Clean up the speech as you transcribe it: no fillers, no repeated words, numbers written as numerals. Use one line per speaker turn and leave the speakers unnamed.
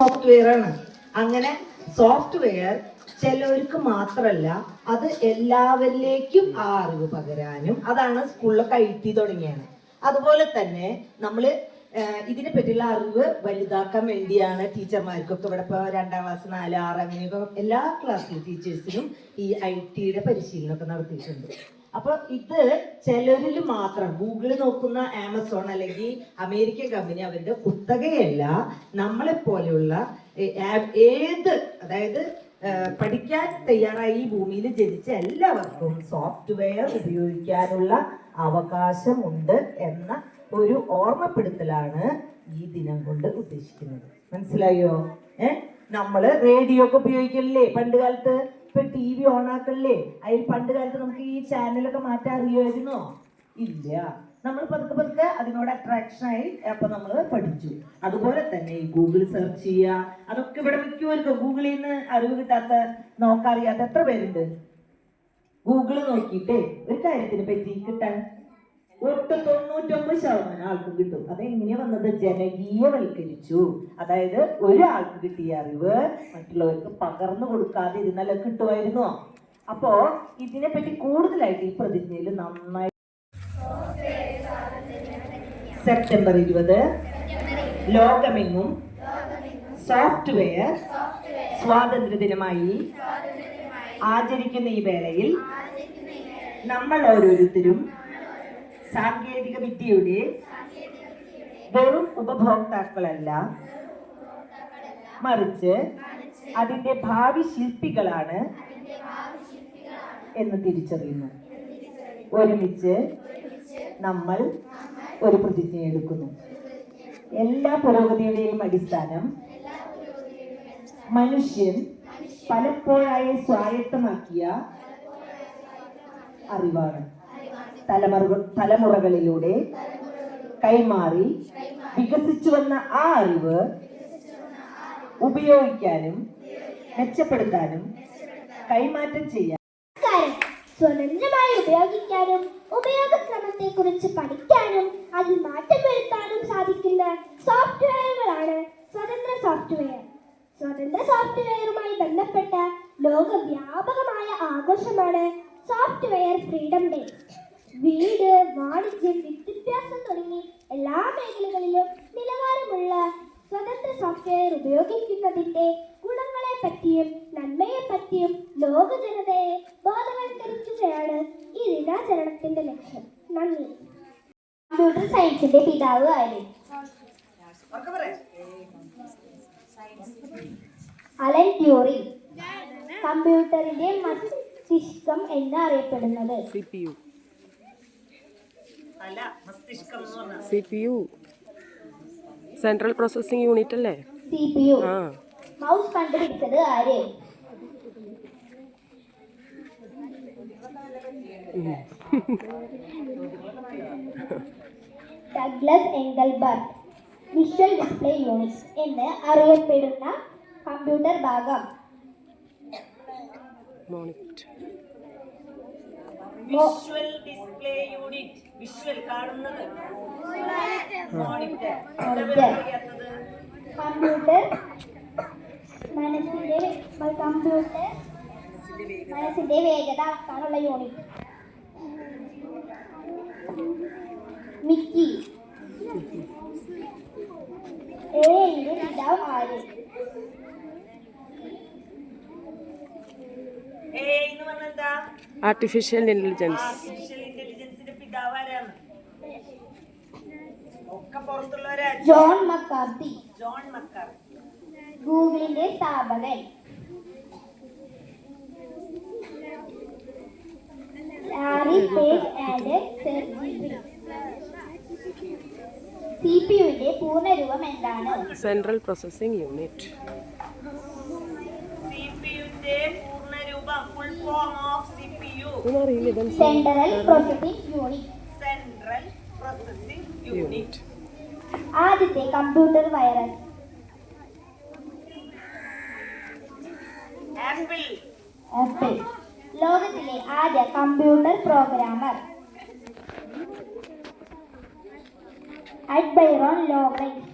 Software ആണ്. അങ്ങനെ software ചിലവർക്ക് മാത്രമല്ല, അത് എല്ലാവരിലേക്കും ആ അറിവ് പകരാനും അതാണ് സ്കൂളിലൊക്കെ IT തുടങ്ങിയാണ്. അതുപോലെ തന്നെ നമ്മൾ ഇതിനെ പറ്റിയുള്ള അറിവ് വലുതാക്കാൻ വേണ്ടിയാണ് ടീച്ചർമാർക്കൊക്കെ ഇവിടെ ഇപ്പോൾ 2ാം ക്ലാസ് 4, 6 അങ്ങനെയൊക്കെ എല്ലാ ക്ലാസ്സിലെ ടീച്ചേഴ്സിനും ഈ IT പരിശീലനമൊക്കെ നടത്തിയിട്ടുണ്ട്. അപ്പൊ ഇത് ചിലരിൽ മാത്രം ഗൂഗിൾ നോക്കുന്ന ആമസോൺ അല്ലെങ്കിൽ അമേരിക്കൻ കമ്പനി അവരുടെ കുത്തകയല്ല. നമ്മളെ പോലെയുള്ള അതായത് പഠിക്കാൻ തയ്യാറായി ഈ ഭൂമിയിൽ ജനിച്ച എല്ലാവർക്കും സോഫ്റ്റ്വെയർ ഉപയോഗിക്കാനുള്ള അവകാശമുണ്ട് എന്ന ഒരു ഓർമ്മപ്പെടുത്തലാണ് ഈ ദിനം കൊണ്ട് ഉദ്ദേശിക്കുന്നത്. മനസ്സിലായോ? നമ്മള് റേഡിയോ ഒക്കെ ഉപയോഗിക്കലില്ലേ പണ്ട് കാലത്ത്? ഇപ്പൊ TV ഓൺ ആക്കല്ലേ? അതിൽ പണ്ട് കാലത്ത് നമുക്ക് ഈ ചാനലൊക്കെ മാറ്റാൻ അറിയുമായിരുന്നോ? ഇല്ല. നമ്മൾ പതുക്കെ പതുക്കെ അതിനോട് അട്രാക്ഷനായി അപ്പൊ നമ്മൾ പഠിച്ചു. അതുപോലെ തന്നെ ഈ ഗൂഗിൾ സെർച്ച് ചെയ്യുക, അതൊക്കെ ഇവിടെ മിക്കവർക്കും ഗൂഗിളിൽ നിന്ന് അറിവ് കിട്ടാത്ത, നോക്കാറിയാത്ത എത്ര പേരുണ്ട്? ഗൂഗിള് നോക്കിയിട്ടേ ഒരു കാര്യത്തിനെ പറ്റി കിട്ടാൻ 99% ആൾക്കും കിട്ടും. അതെങ്ങനെയാ വന്നത്? ജനകീയവൽക്കരിച്ചു. അതായത് ഒരാൾക്ക് കിട്ടിയ അറിവ് മറ്റുള്ളവർക്ക് പകർന്നു കൊടുക്കാതെ ഇരുന്നാൽ കിട്ടുമായിരുന്നോ? അപ്പോ ഇതിനെപ്പറ്റി കൂടുതലായിട്ട് ഈ പ്രതിജ്ഞയിൽ നന്നായി സെപ്റ്റംബർ 20 ലോകമെങ്ങും സോഫ്റ്റ്വെയർ സ്വാതന്ത്ര്യ ദിനമായി ആചരിക്കുന്ന ഈ വേളയിൽ നമ്മൾ ഓരോരുത്തരും സാങ്കേതിക വിദ്യയുടെ വെറും ഉപഭോക്താക്കളല്ല, മറിച്ച് അതിന്റെ ഭാവി ശില്പികളാണ് എന്ന് തിരിച്ചറിയുന്നു. ഒരുമിച്ച് നമ്മൾ ഒരു പ്രതിജ്ഞ എടുക്കുന്നു. എല്ലാ പുരോഗതിയുടെയും അടിസ്ഥാനം മനുഷ്യൻ പലപ്പോഴായി സ്വായത്തമാക്കിയ അറിവാണ്. തലമുറകളിലൂടെ കൈമാറി വികസിച്ചു വന്ന ആ അറിവ് ഉപയോഗിക്കാനും മെച്ചപ്പെടുത്താനും കൈമാറ്റം ചെയ്യാൻ,
സ്വതന്ത്രമായി ഉപയോഗിക്കാനും ഉപയോഗക്രമത്തെ കുറിച്ച് പഠിക്കാനും അതിൽ മാറ്റം വരുത്താനും സാധിക്കുന്ന സോഫ്റ്റ്വെയറുകളാണ് സ്വതന്ത്ര സോഫ്റ്റ്വെയർ. സ്വതന്ത്ര സോഫ്റ്റ്വെയറുമായി ബന്ധപ്പെട്ട ലോകവ്യാപകമായ ആഘോഷമാണ് സോഫ്റ്റ്വെയർ ഫ്രീഡം ഡേ. വീട്, വാണിജ്യം, വിദ്യാഭ്യാസം തുടങ്ങി എല്ലാ മേഖലകളിലും നിലവാരമുള്ള സ്വതന്ത്ര സോഫ്റ്റ്വെയർ ഉപയോഗിക്കുന്നതിന്റെ ഗുണങ്ങളെ പറ്റിയും നന്മയെ പറ്റിയും ലോക ജനതയെ ബോധവൽക്കരിക്കുകയാണ് ഈ ദിനാചരണത്തിന്റെ ലക്ഷ്യം. നന്ദി. കമ്പ്യൂട്ടർ സയൻസിന്റെ പിതാവ് ആര്? Alan Turing. കമ്പ്യൂട്ടറിന്റെ മസ്തിഷ്കം എന്ന് അറിയപ്പെടുന്നത്
CPU, സെൻട്രൽ പ്രോസസിംഗ് യൂണിറ്റ് അല്ലേ?
CPU. മൗസ് കണ്ടുപിടിച്ചത് ആര്? Douglas Engelbart. Visual display unit എന്ന് അറിയപ്പെടുന്ന കമ്പ്യൂട്ടർ ഭാഗം.
Visual display unit. വിഷ്വൽ കാണുന്നത്. മോണിറ്റർ.
കമ്പ്യൂട്ടർ മനസ്സിന്റെ വേഗത അളക്കാനുള്ള യൂണിറ്റ്. മിക്കി. എഐയുടെ പിതാവ് ആര്?
Artificial intelligence.
John McCarthy. ഗൂഗിളിന്റെ സ്ഥാപകൻ. Larry Page and Sergey Brin. സിപിയുവിന്റെ പൂർണ്ണരൂപം എന്താണ്?
Central processing unit.
സിപിയുവിന്റെ പൂർണ്ണരൂപം, full form of CPU.
Central processing unit.
Central processing unit.
ആദ്യത്തെ കമ്പ്യൂട്ടർ വൈറസ്. ആപ്പിൾ. ലോകത്തിലെ ആദ്യ കമ്പ്യൂട്ടർ പ്രോഗ്രാമർ അഡ്ബൈറോൺ ലോറൻസ്.